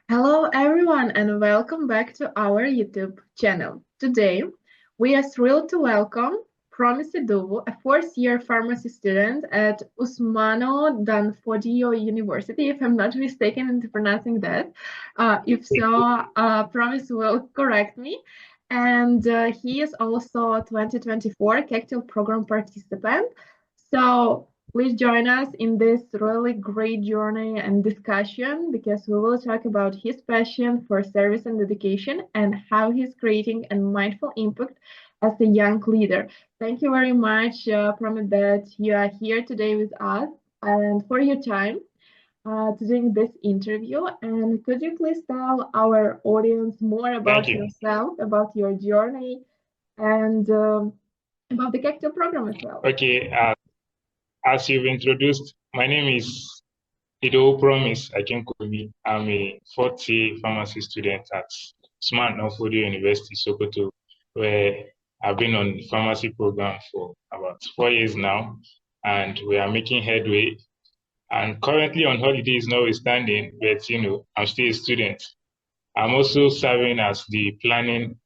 Hello, everyone, and welcome back to our YouTube channel. Today, we are thrilled to welcome Promise Idowu, a fourth-year pharmacy student at Usmano Danfodio University, if I'm not mistaken in pronouncing that. If so, Promise will correct me. And he is also a 2024 Kectil Program participant. So please join us in this really great journey and discussion because we will talk about his passion for service and dedication and how he's creating a mindful impact as a young leader. Thank you very much, Pramit, that you are here today with us and for your time to doing this interview. And could you please tell our audience more Thank about you. yourself, about your journey, and about the Kectil program as well? Okay, as you've introduced, my name is Idowu Promise Akinkunmi. I'm a fourth year pharmacy student at Smart Norfolk University, Sokoto, where I've been on the pharmacy program for about 4 years now, and we are making headway. And currently on holidays notwithstanding, but I'm still a student. I'm also serving as the planning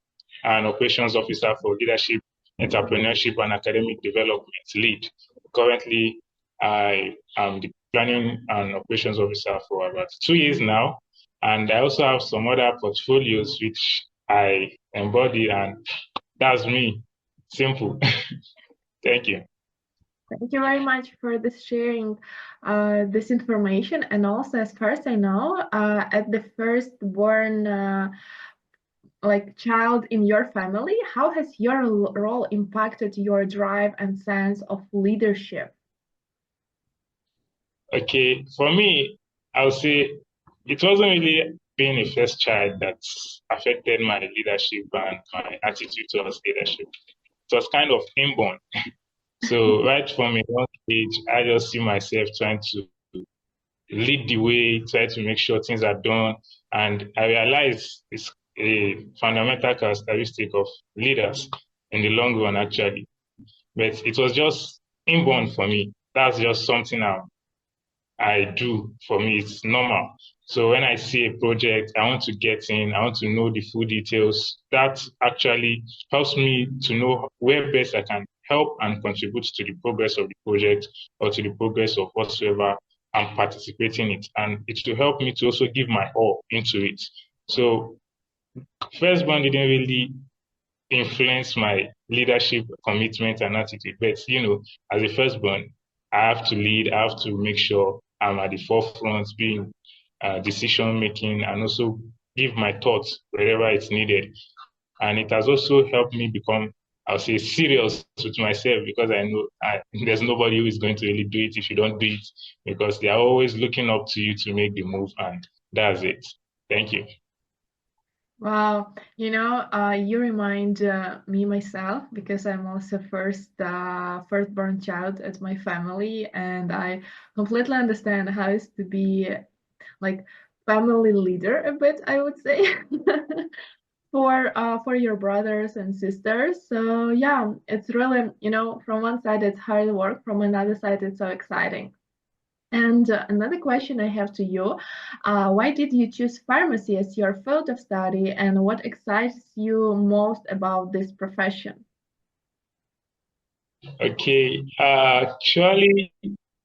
and operations officer for leadership, entrepreneurship, and academic development lead. Currently, I am the planning and operations officer for about 2 years now. And I also have some other portfolios which I embody, and that's me. Simple. Thank you. Thank you very much for this sharing this information. And also, as far as I know, at the firstborn child in your family, how has your role impacted your drive and sense of leadership? Okay, for me, I would say it wasn't really being a first child that affected my leadership and my attitude towards leadership. It was kind of inborn. So right from a young age, I just see myself trying to lead the way, try to make sure things are done. And I realize it's a fundamental characteristic of leaders in the long run, actually. But it was just inborn for me. That's just something I do. For me, it's normal. So when I see a project, I want to get in, I want to know the full details. That actually helps me to know where best I can help and contribute to the progress of the project or to the progress of whatsoever I'm participating in it. And it will help me to also give my all into it. So firstborn didn't really influence my leadership commitment and attitude. But as a firstborn, I have to lead. I have to make sure I'm at the forefront, being decision making, and also give my thoughts wherever it's needed. And it has also helped me become, I'll say, serious with myself because I know there's nobody who is going to really do it if you don't do it because they are always looking up to you to make the move, and that's it. Thank you. Wow, you remind me myself because I'm also firstborn child at my family, and I completely understand how it's to be like family leader a bit, I would say, for your brothers and sisters. So yeah, it's really, from one side it's hard work, from another side it's so exciting. And another question I have to you, why did you choose pharmacy as your field of study, and what excites you most about this profession? Okay. Actually,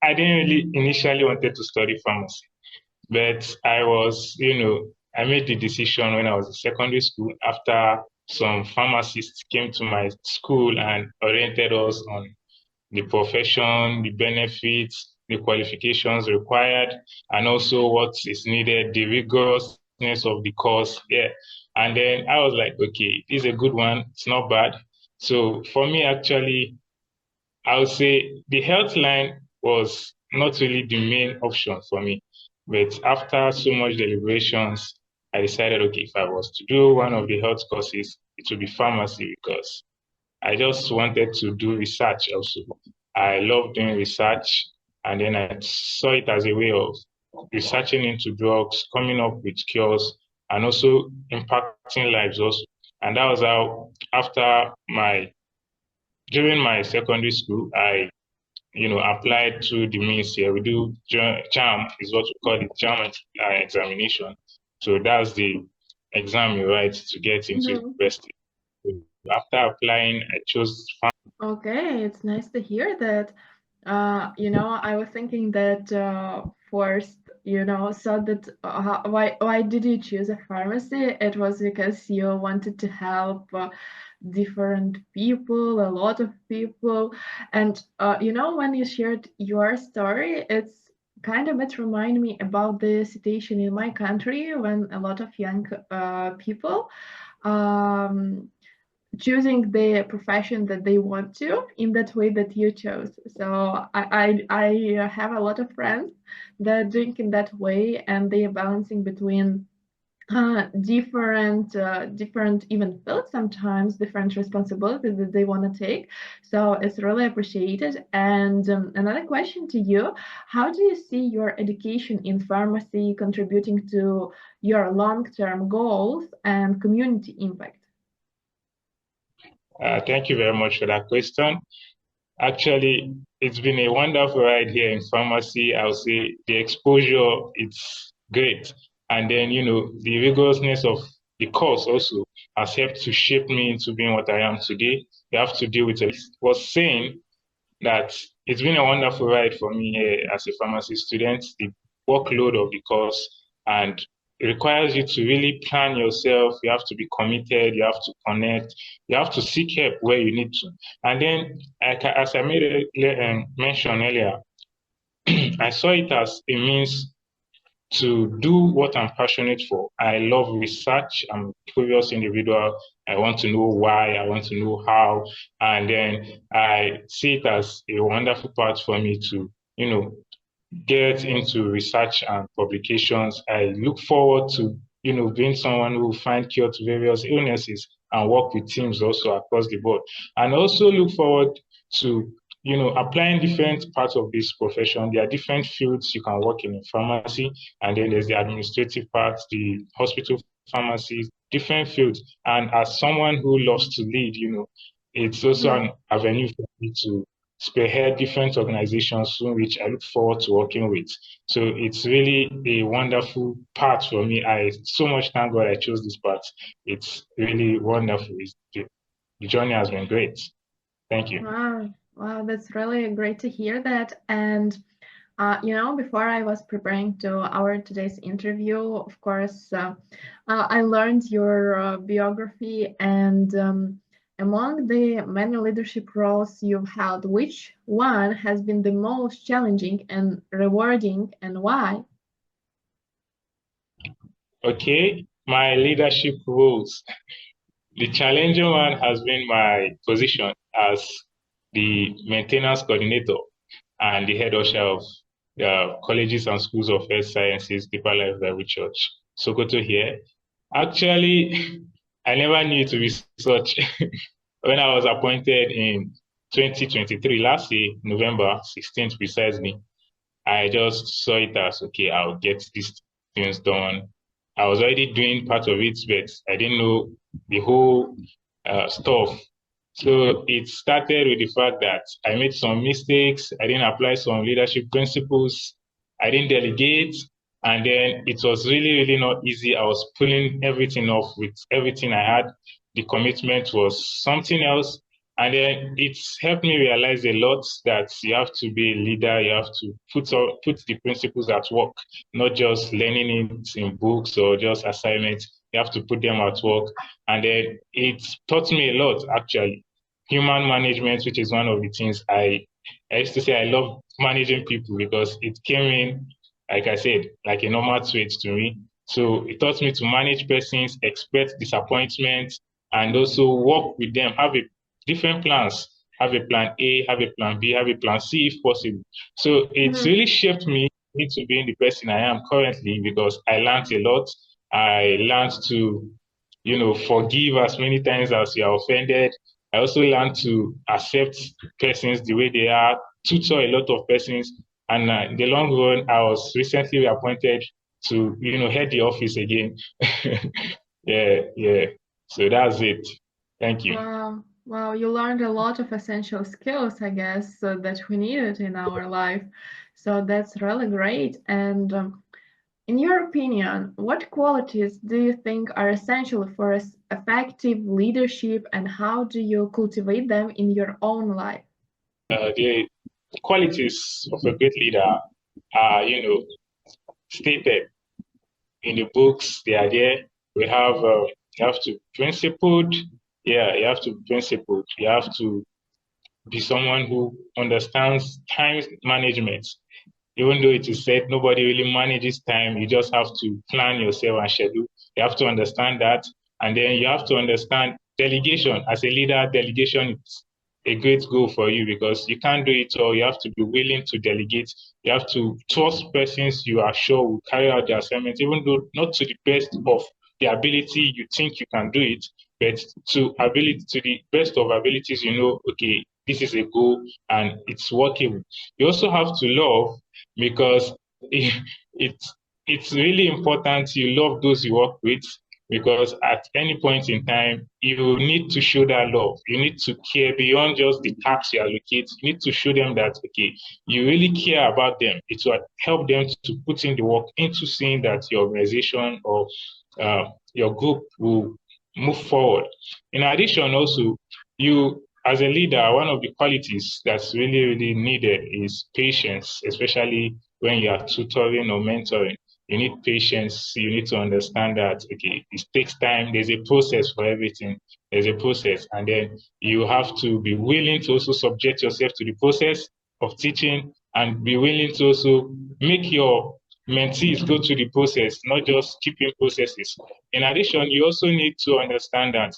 I didn't really initially wanted to study pharmacy, but I made the decision when I was in secondary school after some pharmacists came to my school and oriented us on the profession, the benefits, the qualifications required, and also what is needed, the rigorousness of the course. Yeah. And then I was like, okay, this is a good one. It's not bad. So for me, actually, I would say the health line was not really the main option for me. But after so much deliberations, I decided, okay, if I was to do one of the health courses, it would be pharmacy because I just wanted to do research also. I love doing research, and then I saw it as a way of researching into drugs, coming up with cures, and also impacting lives also. And that was how, during my secondary school, I applied to the means here. We do JAM, is what we call it, JAM examination. So that's the exam you write to get into university. After applying, I chose. Okay, it's nice to hear that. I was thinking that first, so that why did you choose a pharmacy? It was because you wanted to help different people, a lot of people, and when you shared your story, it's kind of it remind me about the situation in my country when a lot of young people um, choosing the profession that they want to in that way that you chose. So I have a lot of friends that doing in that way, and they are balancing between different even fields, sometimes different responsibilities that they want to take. So it's really appreciated. And another question to you: how do you see your education in pharmacy contributing to your long-term goals and community impact? Thank you very much for that question. Actually, it's been a wonderful ride here in pharmacy. I'll say the exposure, it's great. And then, the rigorousness of the course also has helped to shape me into being what I am today. You have to deal with it. Was saying that it's been a wonderful ride for me here as a pharmacy student. The workload of the course, and it requires you to really plan yourself. You have to be committed. You have to connect. You have to seek help where you need to. And then, as I made a mention earlier, I saw it as a means to do what I'm passionate for. I love research. I'm a curious individual. I want to know why. I want to know how. And then I see it as a wonderful path for me to, get into research and publications. I look forward to, being someone who will find cure to various illnesses and work with teams also across the board. And also look forward to, applying different parts of this profession. There are different fields you can work in pharmacy, and then there's the administrative part, the hospital pharmacies, different fields. And as someone who loves to lead, it's also an avenue for me to spearhead different organizations through which I look forward to working with. So it's really a wonderful path for me. I so much thank God I chose this path. It's really wonderful. The journey has been great. Thank you. Wow, that's really great to hear that. And before I was preparing to our today's interview, of course, I learned your biography, and among the many leadership roles you've held, which one has been the most challenging and rewarding, and why? Okay, my leadership roles. The challenging one has been my position as the maintenance coordinator and the head usher of the colleges and schools of health sciences, Deeper Life Bible Church, Sokoto here. Actually, I never knew it to be such. When I was appointed in 2023, last year, November 16th precisely, I just saw it as, okay, I'll get these things done. I was already doing part of it, but I didn't know the whole stuff. So it started with the fact that I made some mistakes. I didn't apply some leadership principles. I didn't delegate. And then it was really, really not easy. I was pulling everything off with everything I had. The commitment was something else. And then it's helped me realize a lot that you have to be a leader. You have to put the principles at work, not just learning it in books or just assignments. You have to put them at work. And then it taught me a lot, actually. Human management, which is one of the things I used to say I love managing people because it came in, like I said, like a normal trait to me. So it taught me to manage persons, expect disappointment, and also work with them, have a different plans, have a plan A, have a plan B, have a plan C if possible. So it's really shaped me into being the person I am currently because I learned a lot. I learned to, forgive as many times as you are offended. I also learned to accept persons the way they are, tutor a lot of persons. And in the long run, I was recently reappointed to, head the office again. Yeah. So that's it. Thank you. Wow, you learned a lot of essential skills, I guess, that we needed in our life. So that's really great. And In your opinion, what qualities do you think are essential for effective leadership, and how do you cultivate them in your own life? The qualities of a great leader are, stated in the books. They are there. We have, you have to be principled. Yeah, you have to be principled. You have to be someone who understands time management. Even though it is said nobody really manages time, you just have to plan yourself and schedule. You have to understand that. And then you have to understand delegation. As a leader, delegation is a great goal for you because you can't do it all. You have to be willing to delegate. You have to trust persons you are sure will carry out the assignment, even though not to the best of the ability you think you can do it, but to the best of abilities, okay, this is a goal and it's workable. You also have to love because it's it's really important you love those you work with because at any point in time you need to show that love. You need to care beyond just the tasks you allocate. You need to show them that okay, you really care about them. It will help them to put in the work into seeing that your organization or your group will move forward. In addition, also you as a leader, one of the qualities that's really, really needed is patience, especially when you are tutoring or mentoring. You need patience. You need to understand that, okay, it takes time. There's a process for everything. There's a process. And then you have to be willing to also subject yourself to the process of teaching and be willing to also make your mentees go through the process, not just keeping processes. In addition, you also need to understand that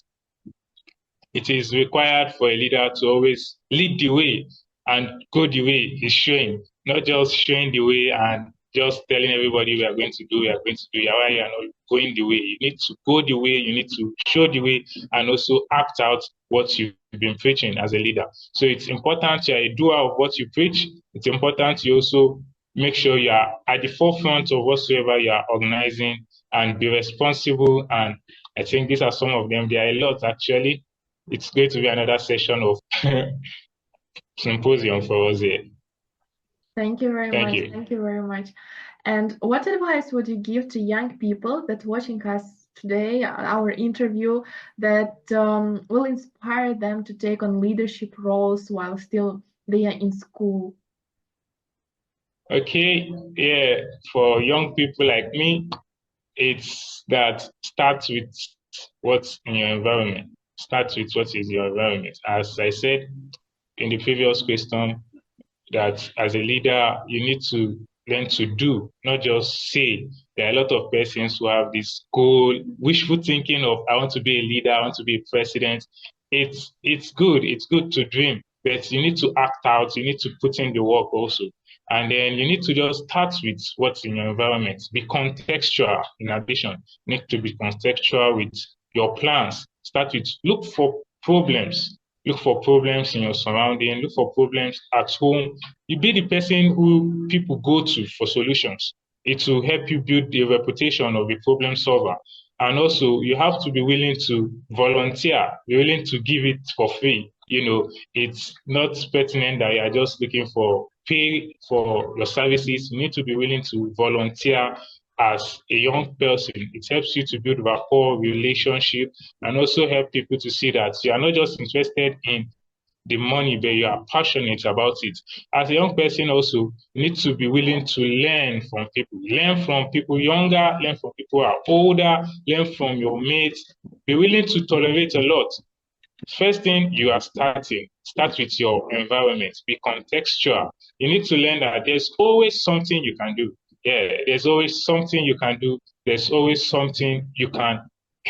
it is required for a leader to always lead the way and go the way he's showing, not just showing the way and just telling everybody we are going to do, while you are not going the way. You need to go the way, you need to show the way, and also act out what you've been preaching as a leader. So it's important you're a doer of what you preach. It's important you also make sure you are at the forefront of whatsoever you are organizing and be responsible. And I think these are some of them. There are a lot actually. It's going to be another session of symposium for us here. Thank you very Thank much. you. Thank you very much. And what advice would you give to young people that watching us today, our interview, that will inspire them to take on leadership roles while still they are in school? Okay, yeah, for young people like me, it's that start with what's in your environment. Start with what is your environment. As I said in the previous question, that as a leader, you need to learn to do, not just say. There are a lot of persons who have this goal, wishful thinking of, I want to be a leader, I want to be a president. It's good. It's good to dream, but you need to act out. You need to put in the work also. And then you need to just start with what's in your environment. Be contextual in addition. You need to be contextual with your plans. Start with, look for problems. Look for problems in your surrounding, look for problems at home. You be the person who people go to for solutions. It will help you build the reputation of a problem solver. And also, you have to be willing to volunteer, be willing to give it for free. It's not pertinent that you are just looking for pay for your services. You need to be willing to volunteer as a young person. It helps you to build rapport, relationship, and also help people to see that you are not just interested in the money, but you are passionate about it. As a young person also, you need to be willing to learn from people younger, learn from people who are older, learn from your mates, be willing to tolerate a lot. First thing you are start with your environment, be contextual. You need to learn that there's always something you can do. Yeah, there's always something you can do. There's always something you can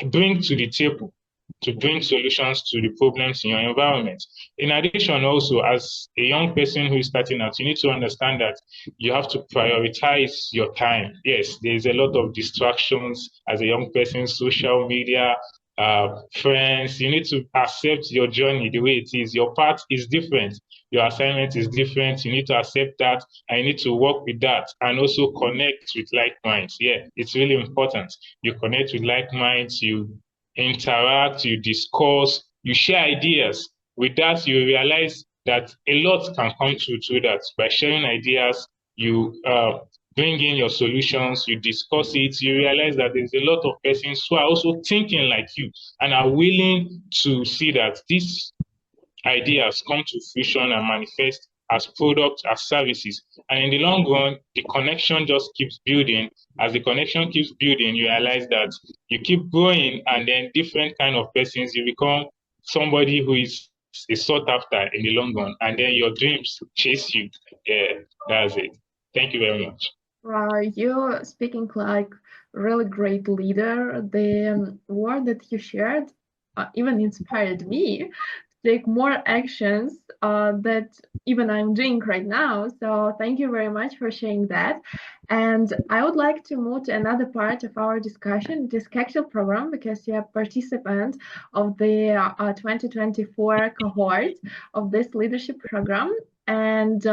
bring to the table to bring solutions to the problems in your environment. In addition, also, as a young person who is starting out, you need to understand that you have to prioritize your time. Yes, there's a lot of distractions as a young person, social media, friends. You need to accept your journey the way it is. Your path is different. Your assignment is different. You need to accept that and you need to work with that and also connect with like minds. Yeah, it's really important. You connect with like minds, you interact, you discuss, you share ideas. With that, you realize that a lot can come through that. By sharing ideas, you bring in your solutions, you discuss it, you realize that there's a lot of persons who are also thinking like you and are willing to see that these ideas come to fruition and manifest as products, as services. And in the long run, the connection just keeps building. As the connection keeps building, you realize that you keep growing, and then different kind of persons, you become somebody who is sought after in the long run, and then your dreams chase you. Yeah, that's it. Thank you very much. You're speaking like really great leader. The word that you shared even inspired me to take more actions that even I'm doing right now. So thank you very much for sharing that. And I would like to move to another part of our discussion, this Kectil program, because you're a participant of the 2024 cohort of this leadership program. And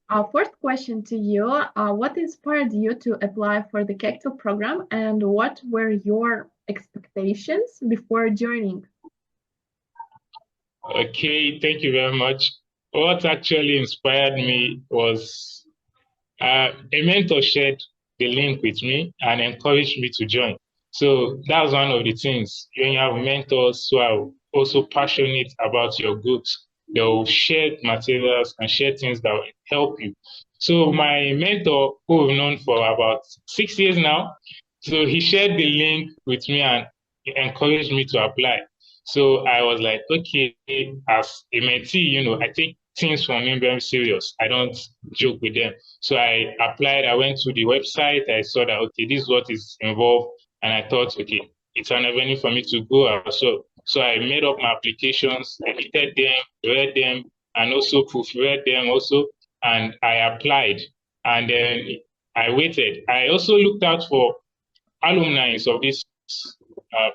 our first question to you, what inspired you to apply for the Kectil program, and what were your expectations before joining? Okay, thank you very much. What actually inspired me was a mentor shared the link with me and encouraged me to join. So that's one of the things. When you have mentors who are also passionate about your groups, they'll share materials and share things that will help you. So my mentor, who we've known for about 6 years now, so he shared the link with me and encouraged me to apply. So I was like, okay, as a mentee, I take things from him very serious. I don't joke with them. So I applied, I went to the website, I saw that, okay, this is what is involved. And I thought, okay, it's an avenue for me to go. So I made up my applications, edited them, read them, and also proofread them also. And I applied. And then I waited. I also looked out for alumni of this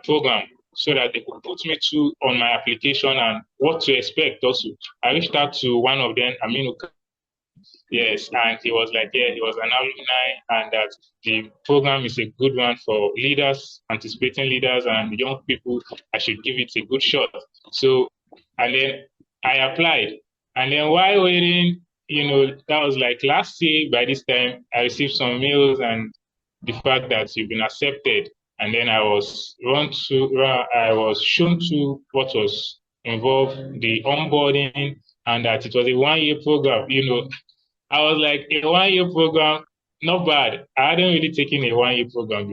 program so that they could put me through on my application and what to expect also. I reached out to one of them, Aminu. Yes, and he was like, yeah, he was an alumni, and that the program is a good one for leaders, anticipating leaders and young people. I should give it a good shot. So, and then I applied. And then while waiting, that was like last year, by this time, I received some mails and the fact that you've been accepted. And then I was shown to what was involved, the onboarding, and that it was a 1-year program. I was like, a 1-year program, not bad. I hadn't really taken a 1-year program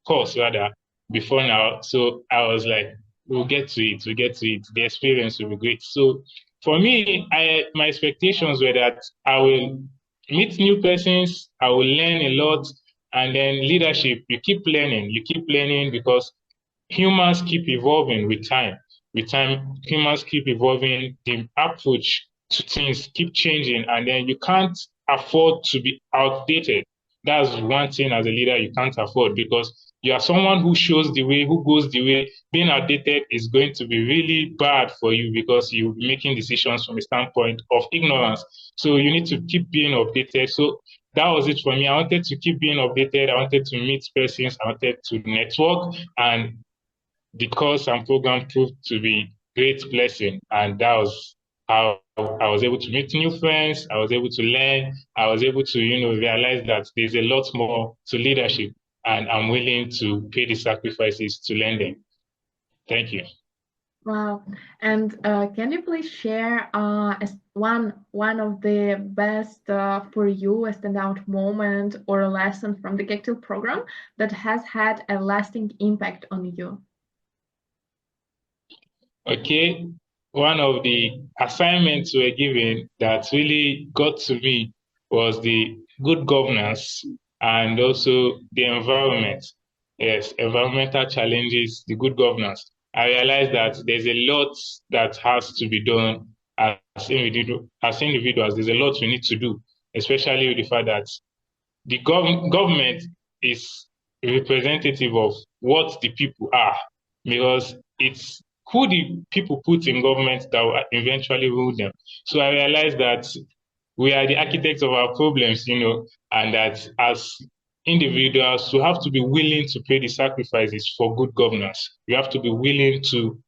course rather, before now. So I was like, we'll get to it. The experience will be great. So for me, my expectations were that I will meet new persons, I will learn a lot, and then leadership, you keep learning because humans keep evolving with time. With time, humans keep evolving. The approach to things keep changing, and then you can't afford to be outdated. That's one thing as a leader you can't afford, because you are someone who shows the way, who goes the way. Being outdated is going to be really bad for you because you're making decisions from a standpoint of ignorance. So you need to keep being updated. So that was it for me. I wanted to keep being updated. I wanted to meet persons. I wanted to network, and the course and program proved to be great blessing. And that was how I was able to meet new friends. I was able to learn. I was able to, realize that there's a lot more to leadership, and I'm willing to pay the sacrifices to learn them. Thank you. Wow. And can you please share one of the best for you a standout moment or a lesson from the Kectil program that has had a lasting impact on you? Okay. One of the assignments we were given that really got to me was the good governance and also the environment. Yes, environmental challenges, the good governance. I realized that there's a lot that has to be done as individuals. There's a lot we need to do, especially with the fact that the government is representative of what the people are, because it's who the people put in government that will eventually rule them. So I realized that we are the architects of our problems, and that as individuals, we have to be willing to pay the sacrifices for good governance. We have to be willing to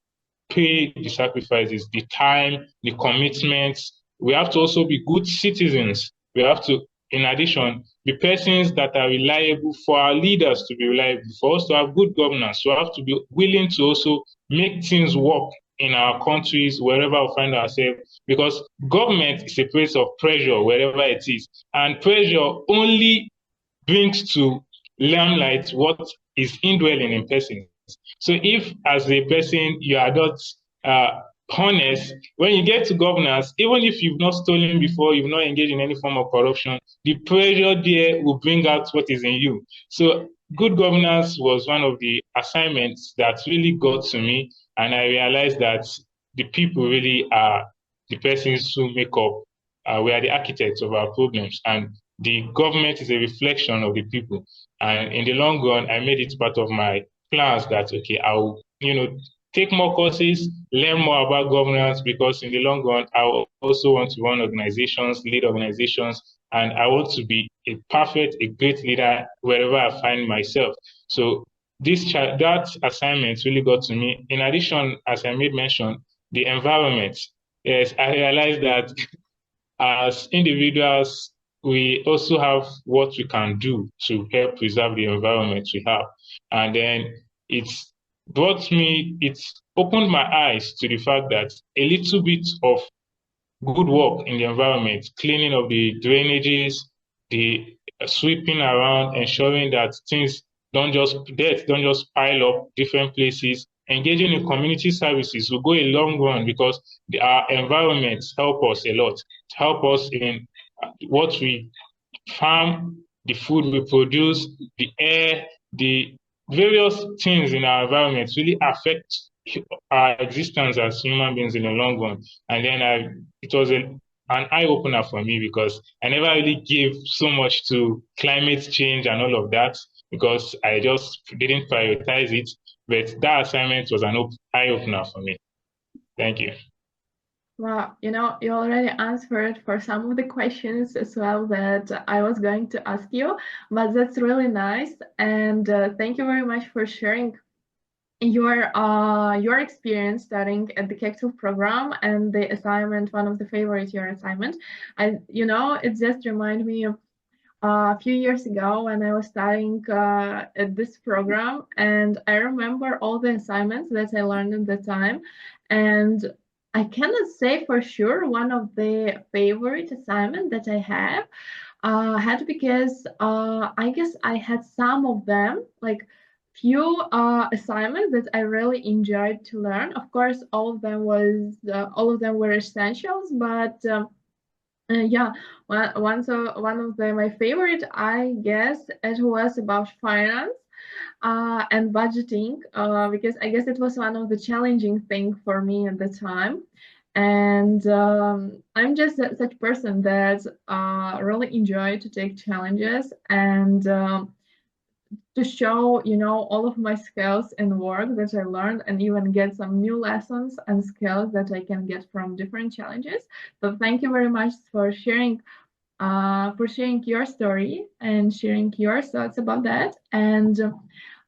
pay the sacrifices, the time, the commitments. We have to also be good citizens. We have to in addition, the persons that are reliable, for our leaders to be reliable, for us to have good governance, we have to be willing to also make things work in our countries, wherever we find ourselves, because government is a place of pressure wherever it is. And pressure only brings to limelight what is indwelling in persons. So if as a person you are not honest, when you get to governance, even if you've not stolen before, you've not engaged in any form of corruption, the pressure there will bring out what is in you. So good governance was one of the assignments that really got to me, and I realized that the people really are the persons who make up, we are the architects of our problems, and the government is a reflection of the people. And in the long run, I made it part of my plans that, okay, I'll, take more courses, learn more about governance, because in the long run, I also want to run organizations, lead organizations, and I want to be a great leader wherever I find myself. So that assignment really got to me. In addition, as I made mention, the environment. Yes, I realized that as individuals, we also have what we can do to help preserve the environment we have. And then it's it's opened my eyes to the fact that a little bit of good work in the environment, cleaning of the drainages, the sweeping around, ensuring that dirt don't just pile up different places, engaging in community services will go a long run, because our environments help us a lot, help us in what we farm, the food we produce, the air, the various things in our environment really affect our existence as human beings in the long run. And then it was an eye opener for me, because I never really gave so much to climate change and all of that, because I just didn't prioritize it. But that assignment was an eye opener for me. Thank you. Wow, you already answered for some of the questions as well that I was going to ask you, but that's really nice. And thank you very much for sharing your experience studying at the Kectil program and the assignment, one of the favorite your assignment. And it just reminded me of a few years ago when I was studying at this program, and I remember all the assignments that I learned at the time. And I cannot say for sure one of the favorite assignment that I had, because I guess I had some of them, like few assignments that I really enjoyed to learn. Of course, all of them were essentials, but yeah, one of my favorite, I guess, it was about finance and budgeting, because I guess it was one of the challenging thing for me at the time. And I'm just such person that really enjoy to take challenges and to show, all of my skills and work that I learned, and even get some new lessons and skills that I can get from different challenges. So thank you very much for sharing your story and sharing your thoughts about that. And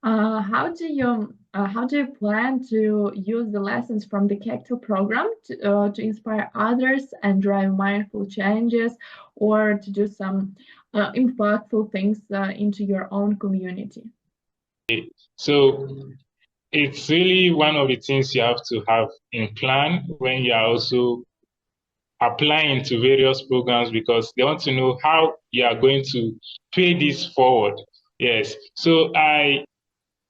how do you plan to use the lessons from the Kectil program to inspire others and drive mindful changes, or to do some impactful things into your own community? So it's really one of the things you have to have in plan when you are also applying to various programs, because they want to know how you are going to pay this forward. Yes. So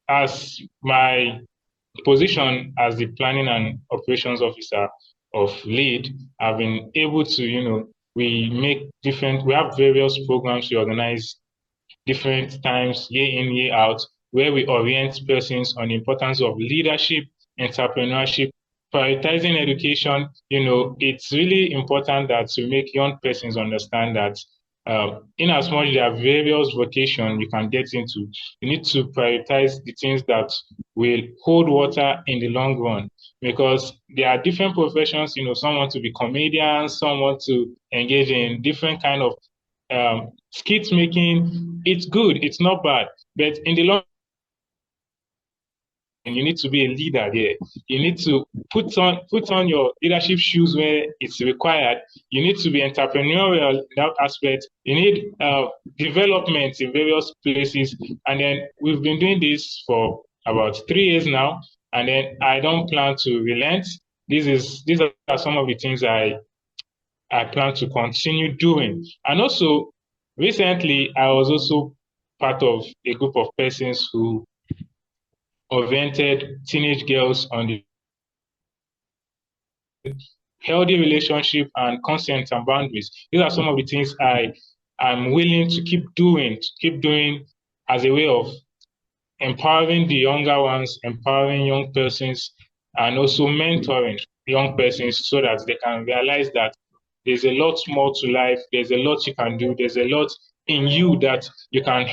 as my position as the planning and operations officer of LEAD, I've been able to, we have various programs we organize different times, year in, year out, where we orient persons on the importance of leadership, entrepreneurship, prioritizing education. It's really important that to make young persons understand that in as much there are various vocations you can get into, you need to prioritize the things that will hold water in the long run. Because there are different professions, some want to be comedians, some want to engage in different kind of skit making. It's good, it's not bad, but in the long and you need to be a leader there. You need to put on your leadership shoes where it's required. You need to be entrepreneurial in that aspect. You need development in various places. And then we've been doing this for about 3 years now. And then I don't plan to relent. These are some of the things I plan to continue doing. And also, recently, I was also part of a group of persons who oriented teenage girls on the healthy relationship and consent and boundaries. These are some of the things I am willing to keep doing as a way of empowering the younger ones, empowering young persons, and also mentoring young persons so that they can realize that there's a lot more to life, there's a lot you can do, there's a lot in you that you can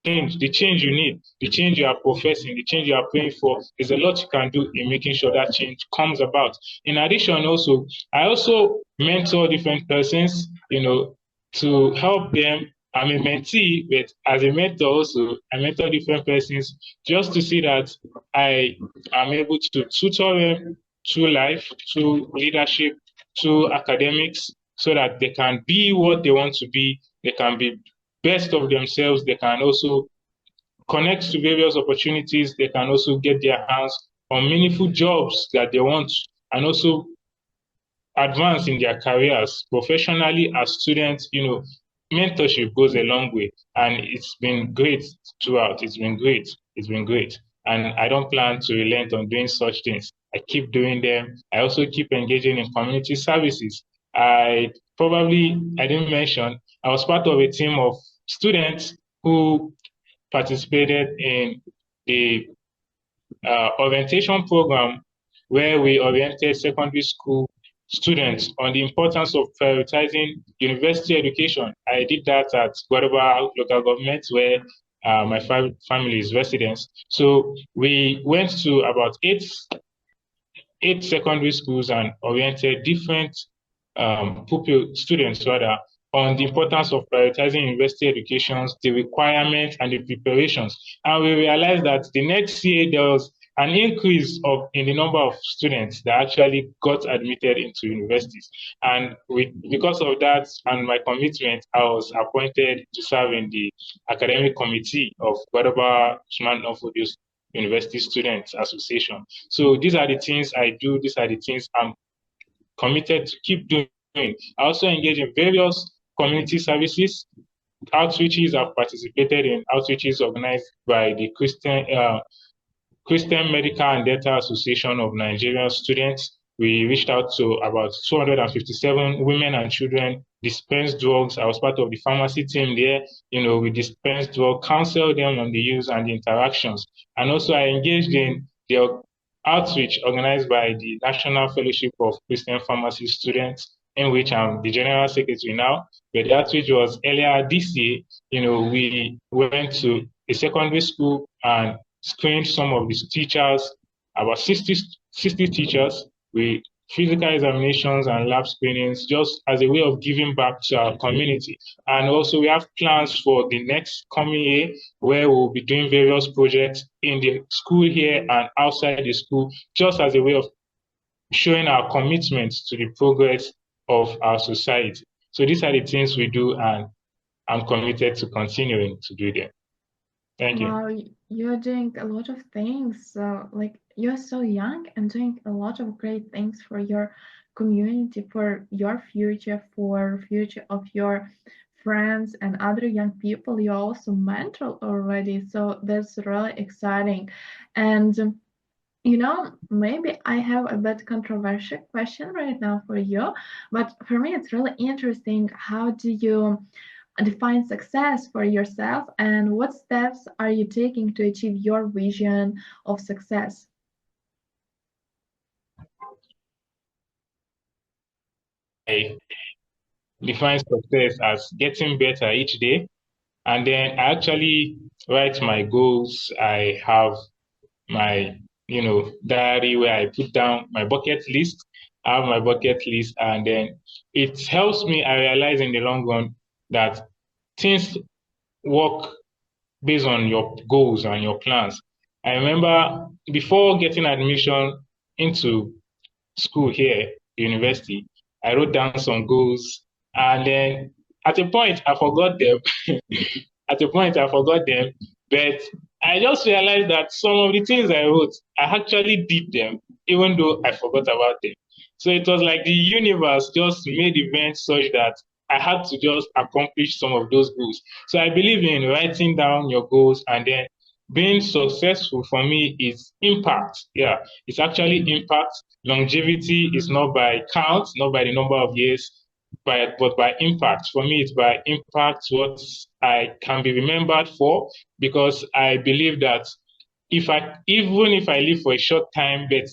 change, the change you need, the change you are professing, the change you are praying for. There's a lot you can do in making sure that change comes about. In addition, also, I also mentor different persons, to help them. I'm a mentee, but as a mentor also, I mentor different persons just to see that I am able to tutor them through life, through leadership, through academics, so that they can be what they want to be. They can be best of themselves. They can also connect to various opportunities. They can also get their hands on meaningful jobs that they want, and also advance in their careers professionally as students. Mentorship goes a long way, and it's been great throughout. It's been great. It's been great. And I don't plan to relent on doing such things. I keep doing them. I also keep engaging in community services. I didn't mention, I was part of a team of students who participated in the orientation program where we oriented secondary school students on the importance of prioritizing university education. I did that at Guadaba local government where my family is residents. So we went to about eight secondary schools and oriented different students rather on the importance of prioritizing university educations, the requirements and the preparations. And we realized that the next year there was an increase in the number of students that actually got admitted into universities. And because of that and my commitment, I was appointed to serve in the academic committee of Guadaba Usman Nofodius University Students Association. So these are the things I do. These are the things I'm committed to keep doing. I also engage in various community services, outreaches. I've participated in outreaches organized by the Christian Medical and Dental Association of Nigerian Students. We reached out to about 257 women and children, dispensed drugs. I was part of the pharmacy team there. We dispensed drugs, counseled them on the use and the interactions. And also I engaged in the outreach organized by the National Fellowship of Christian Pharmacy Students, in which I'm the General Secretary now. But the outreach was earlier this year. We went to a secondary school and screened some of these teachers, about 60 teachers, with physical examinations and lab screenings, just as a way of giving back to our community. And also we have plans for the next coming year where we'll be doing various projects in the school here and outside the school, just as a way of showing our commitment to the progress of our society. So these are the things we do, and I'm committed to continuing to do them. Thank you. Wow, you're doing a lot of things. Like you're so young and doing a lot of great things for your community, for your future, for future of your friends and other young people you also mentor already. So that's really exciting. And maybe I have a bit controversial question right now for you, but for me it's really interesting. How do you define success for yourself, and what steps are you taking to achieve your vision of success? I define success as getting better each day. And then I actually write my goals. I have my, diary where I put down my bucket list. I have my bucket list, and then it helps me. I realize in the long run that things work based on your goals and your plans. I remember before getting admission into school here, university, I wrote down some goals, and then at a point I forgot them. At a point I forgot them, but I just realized that some of the things I wrote, I actually did them, even though I forgot about them. So it was like the universe just made events such that I had to just accomplish some of those goals. So I believe in writing down your goals, and then being successful for me is impact. Yeah, it's actually impact. Longevity is not by count, not by the number of years, but by impact. For me, it's by impact what I can be remembered for, because I believe that even if I live for a short time, but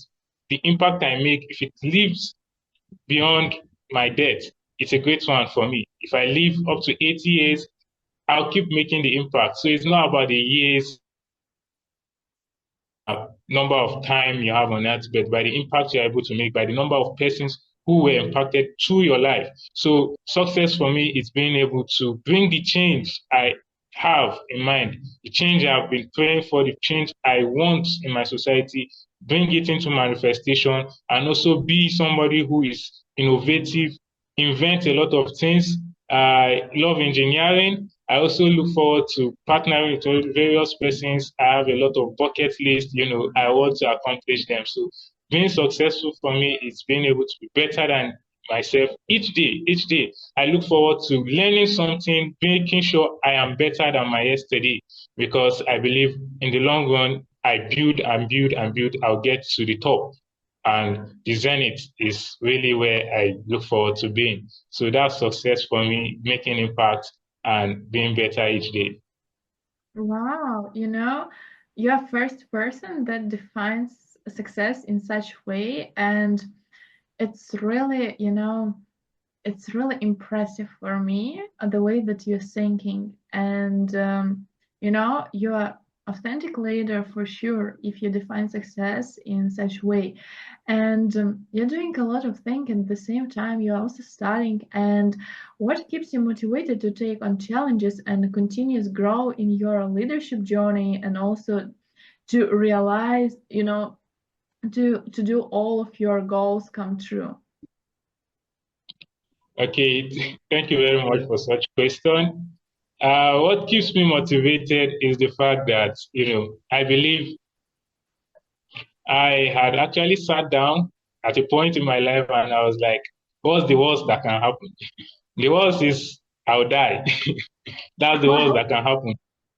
the impact I make, if it lives beyond my death, it's a great one for me. If I live up to 80 years, I'll keep making the impact. So it's not about the years, number of time you have on earth, but by the impact you're able to make, by the number of persons who were impacted through your life. So success for me is being able to bring the change I have in mind, the change I've been praying for, the change I want in my society, bring it into manifestation, and also be somebody who is innovative, invent a lot of things. I love engineering. I also look forward to partnering with various persons. I have a lot of bucket lists, I want to accomplish them. So being successful for me is being able to be better than myself each day. Each day, I look forward to learning something, making sure I am better than my yesterday, because I believe in the long run, I build and build and build, I'll get to the top. And the zenith is really where I look forward to being. So that's success for me, making impact and being better each day. Wow, you're first person that defines success in such way, and it's really, it's really impressive for me the way that you're thinking, and you're an authentic leader for sure if you define success in such way. And you're doing a lot of things at the same time. You're also studying. And what keeps you motivated to take on challenges and continuous grow in your leadership journey, and also to realize, to do all of your goals come true? Okay, thank you very much for such question. What keeps me motivated is the fact that, I believe I had actually sat down at a point in my life and I was like, what's the worst that can happen? The worst is I'll die. That's the worst Wow. that can happen.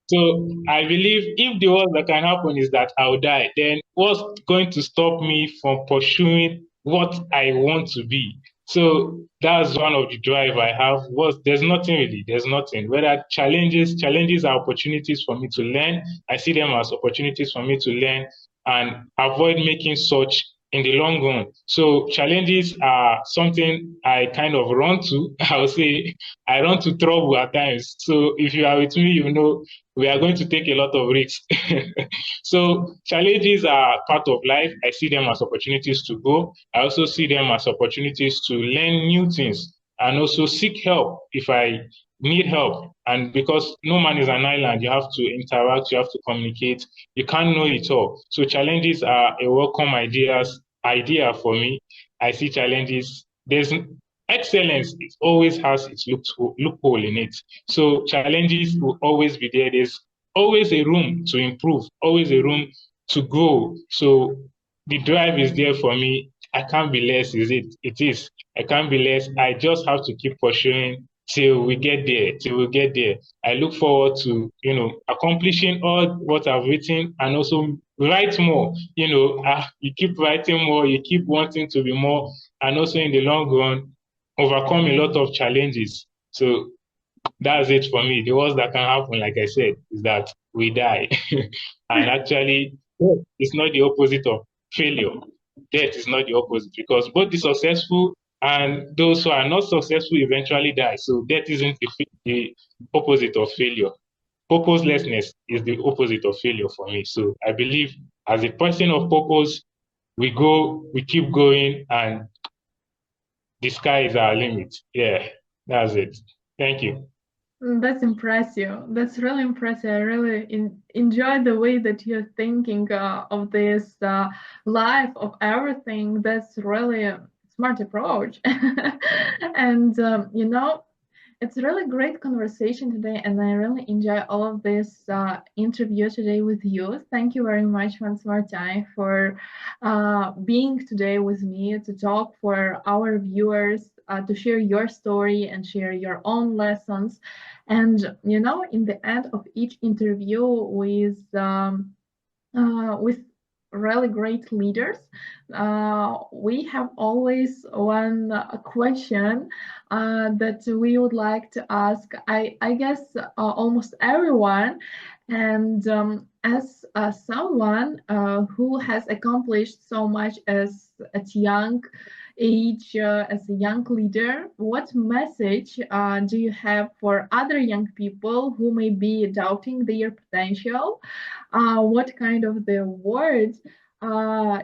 So I believe if the worst that can happen is that I'll die, then what's going to stop me from pursuing what I want to be? So that's one of the drive I have. There's nothing really, there's nothing. Whether challenges are opportunities for me to learn. I see them as opportunities for me to learn and avoid making such in the long run. So challenges are something I kind of run to. I would say I run to trouble at times. So if you are with me, we are going to take a lot of risks. So challenges are part of life. I see them as opportunities to grow. I also see them as opportunities to learn new things and also seek help if I need help. And because no man is an island, you have to interact, you have to communicate. You can't know it all. So challenges are a welcome idea for me. I see challenges. There's excellence. It always has its loophole in it. So challenges will always be there. There's always a room to improve, always a room to grow. So the drive is there for me. I can't be less, is it? It is. I can't be less. I just have to keep pursuing till we get there, till we get there. I look forward to, accomplishing all what I've written and also write more. You keep writing more, you keep wanting to be more, and also in the long run, overcome a lot of challenges. So that's it for me. The worst that can happen, like I said, is that we die. And actually, it's not the opposite of failure. Death is not the opposite, because both the successful and those who are not successful eventually die. So death isn't the opposite of failure. Purposelessness is the opposite of failure for me. So I believe as a person of purpose, we keep going, and the sky is our limit. Yeah, that's it. Thank you. That's impressive. That's really impressive. I really enjoy the way that you're thinking of this life of everything. That's really a smart approach. And it's a really great conversation today, and I really enjoy all of this interview today with you. Thank you very much once more, time, for being today with me to talk for our viewers, to share your story and share your own lessons. And in the end of each interview with really great leaders, we have always one question that we would like to ask, I guess, almost everyone. And as someone who has accomplished so much as at young age, as a young leader, what message do you have for other young people who may be doubting their potential? What kind of the words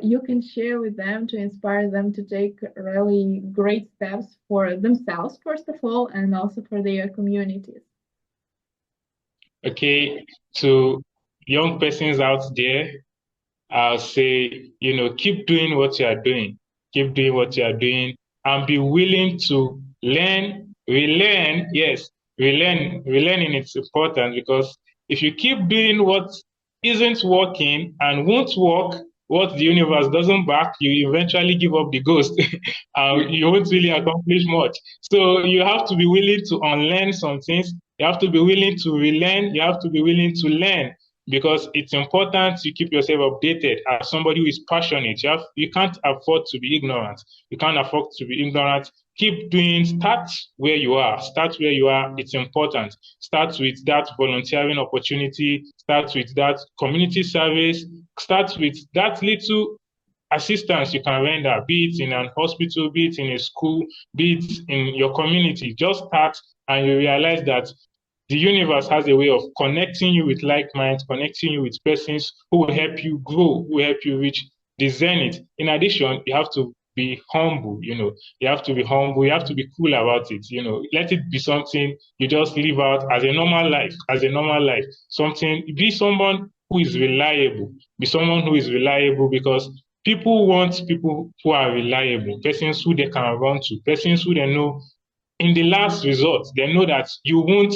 you can share with them to inspire them to take really great steps for themselves, first of all, and also for their communities? Okay, to young persons out there, I'll say, keep doing what you are doing. Keep doing what you are doing and be willing to learn, relearn. Yes, relearn. Relearning is important because if you keep doing what isn't working and won't work, what the universe doesn't back, you eventually give up the ghost. You won't really accomplish much. So you have to be willing to unlearn some things. You have to be willing to relearn. You have to be willing to learn because it's important to keep yourself updated as somebody who is passionate. You can't afford to be ignorant. You can't afford to be ignorant. Keep doing, start where you are. Start where you are. It's important. Start with that volunteering opportunity. Start with that community service. Start with that little assistance you can render, be it in an hospital, be it in a school, be it in your community. Just start and you realize that the universe has a way of connecting you with like minds, connecting you with persons who will help you grow, who will help you reach the zenith. In addition, you have to be humble, you have to be humble, you have to be cool about it, let it be something you just live out as a normal life, something, be someone who is reliable, because people want people who are reliable, persons who they can run to, persons who they know in the last resort, they know that you won't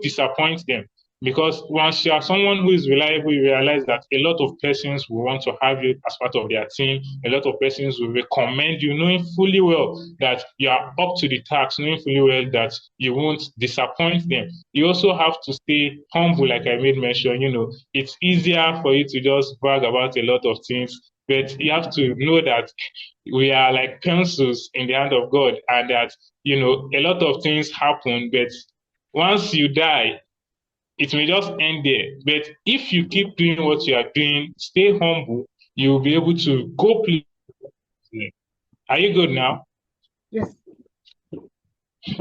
disappoint them. Because once you are someone who is reliable, you realize that a lot of persons will want to have you as part of their team. A lot of persons will recommend you, knowing fully well that you are up to the task, knowing fully well that you won't disappoint them. You also have to stay humble, like I made mention. It's easier for you to just brag about a lot of things, but you have to know that we are like pencils in the hand of God, and that a lot of things happen, but once you die, it may just end there. But if you keep doing what you are doing, stay humble, you'll be able to go places. Are you good now? Yes.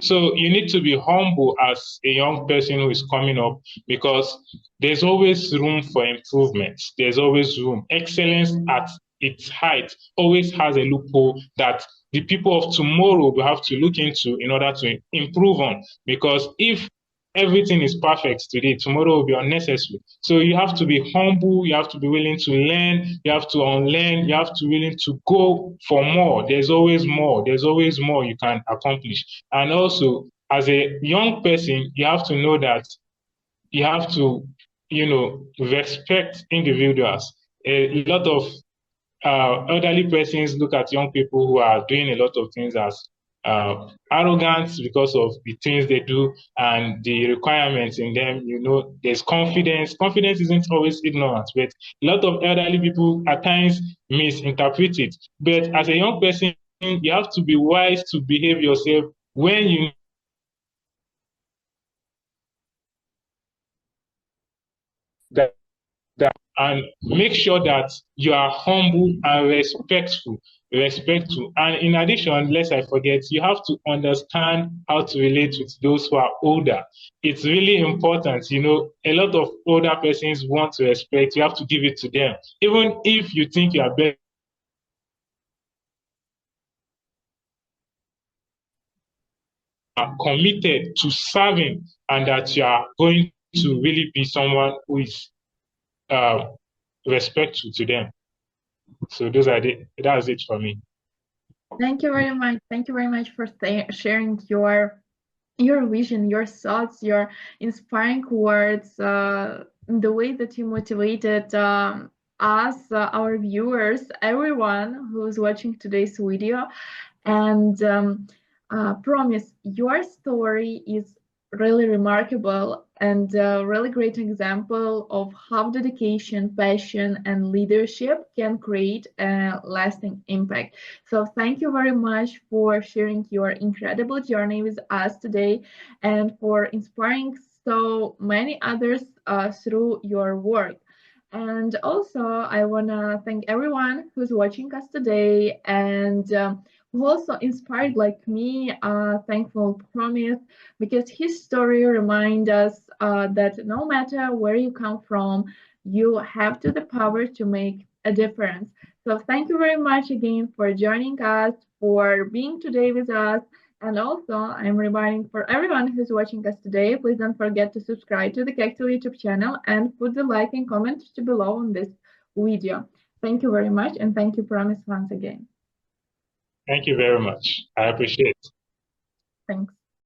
So you need to be humble as a young person who is coming up, because there's always room for improvement. There's always room. Excellence at its height always has a loophole that the people of tomorrow will have to look into in order to improve on. Because if everything is perfect today, tomorrow will be unnecessary. So you have to be humble, you have to be willing to learn, you have to unlearn, you have to be willing to go for more. There's always more. There's always more you can accomplish. And also, as a young person, you have to know that you have to, respect individuals. A lot of elderly persons look at young people who are doing a lot of things as arrogant because of the things they do and the requirements in them. There's confidence. Confidence isn't always ignorance, but a lot of elderly people at times misinterpret it. But as a young person, you have to be wise to behave yourself when you that and make sure that you are humble and respectful. And in addition, lest I forget, you have to understand how to relate with those who are older. It's really important. A lot of older persons want to respect. You have to give it to them, even if you think you are better. committed to serving and that you are going to really be someone who is respectful to them. So that's it for me. Thank you very much. Thank you very much for sharing your vision, your thoughts, your inspiring words, the way that you motivated us, our viewers, everyone who's watching today's video. And Promise, your story is really remarkable and a really great example of how dedication, passion, and leadership can create a lasting impact. So thank you very much for sharing your incredible journey with us today and for inspiring so many others through your work. And also, I want to thank everyone who's watching us today and who also inspired like me, thankful Promise, because his story reminds us that no matter where you come from, you have the power to make a difference. So thank you very much again for joining us, for being today with us. And also, I'm reminding for everyone who's watching us today, please don't forget to subscribe to the Kectil YouTube channel and put the like and comment below on this video. Thank you very much, and thank you, Promise, once again. Thank you very much. I appreciate it. Thanks.